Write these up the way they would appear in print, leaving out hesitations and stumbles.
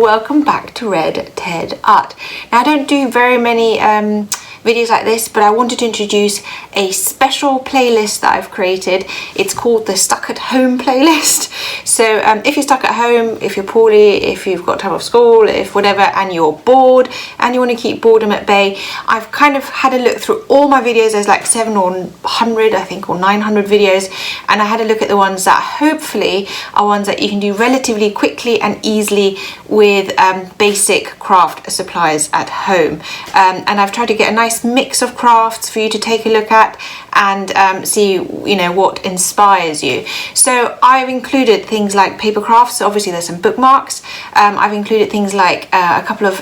welcome back to Red Ted Art. Now I don't do very many videos like this, but I wanted to introduce a special playlist that I've created. It's called the Stuck at Home playlist. So if you're stuck at home, if you're poorly, if you've got time off school, if whatever, and you're bored and you want to keep boredom at bay, I've kind of had a look through all my videos. There's like 700 I think, or 900 videos, and I had a look at the ones that hopefully are ones that you can do relatively quickly and easily with basic craft supplies at home. And I've tried to get a nice mix of crafts for you to take a look at and see, you know, what inspires you. So I've included things like paper crafts. So obviously there's some bookmarks. I've included things like a couple of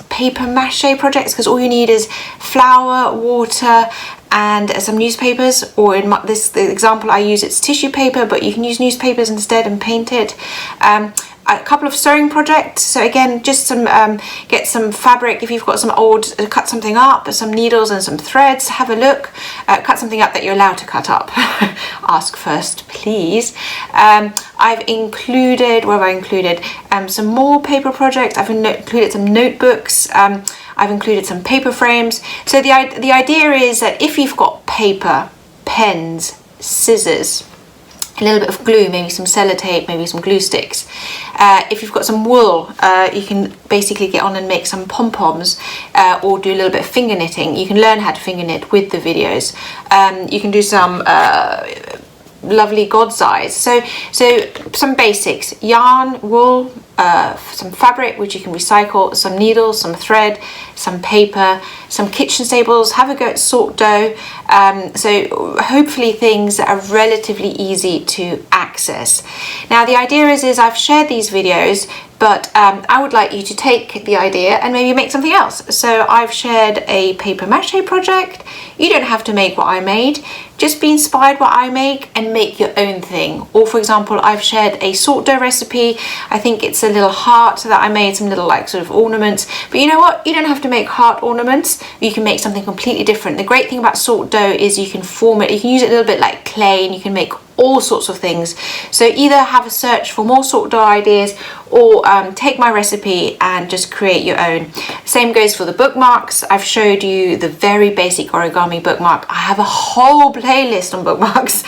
paper mache projects, because all you need is flour, water, and some newspapers, or in the example I use, it's tissue paper, but you can use newspapers instead and paint it. A couple of sewing projects. So again, just some get some fabric. If you've got some old, cut something up, some needles and some threads, have a look. Cut something up that you're allowed to cut up. Ask first, please. I've included, what have I included? Some more paper projects. I've included some notebooks. I've included some paper frames. So the idea is that if you've got paper, pens, scissors, a little bit of glue, maybe some sellotape, maybe some glue sticks. If you've got some wool, you can basically get on and make some pom-poms, or do a little bit of finger knitting. You can learn how to finger knit with the videos. You can do some lovely God's eyes. So some basics: yarn, wool, some fabric which you can recycle, some needles, some thread, some paper, some kitchen staples. Have a go at sort dough. So hopefully things that are relatively easy to access. Now the idea is I've shared these videos, but I would like you to take the idea and maybe make something else. So I've shared a paper mache project. You don't have to make what I made. Just be inspired by what I make and make your own thing. Or for example, I've shared a sort dough recipe. I think it's a little heart that I made, some little like sort of ornaments. But you know what? You don't have to make heart ornaments. You can make something completely different. The great thing about sort dough is you can form it. You can use it a little bit like clay, and you can make all sorts of things. So either have a search for more sort dough ideas, or take my recipe and just create your own. Same goes for the bookmarks. I've showed you the very basic origami bookmark. I have a whole playlist on bookmarks.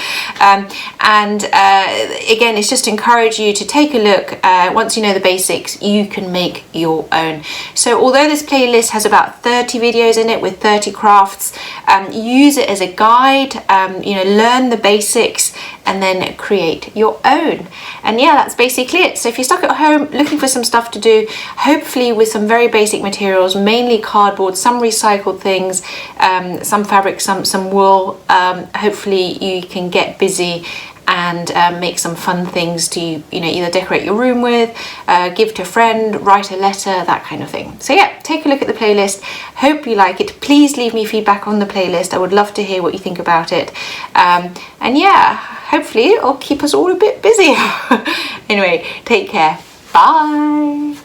Again, it's just to encourage you to take a look. Once you know the basics, you can make your own. So although this playlist has about 30 videos in it with 30 crafts, use it as a guide, you know, learn the basics and then create your own. And yeah, that's basically it. So if you're stuck at home looking for some stuff to do, hopefully with some very basic materials, mainly cardboard, some recycled things, some fabric, some wool, hopefully you can get busy and make some fun things to, you know, either decorate your room with, give to a friend, write a letter, that kind of thing. So yeah, take a look at the playlist. Hope you like it. Please leave me feedback on the playlist. I would love to hear what you think about it. And yeah, hopefully it'll keep us all a bit busy. Anyway, take care. Bye.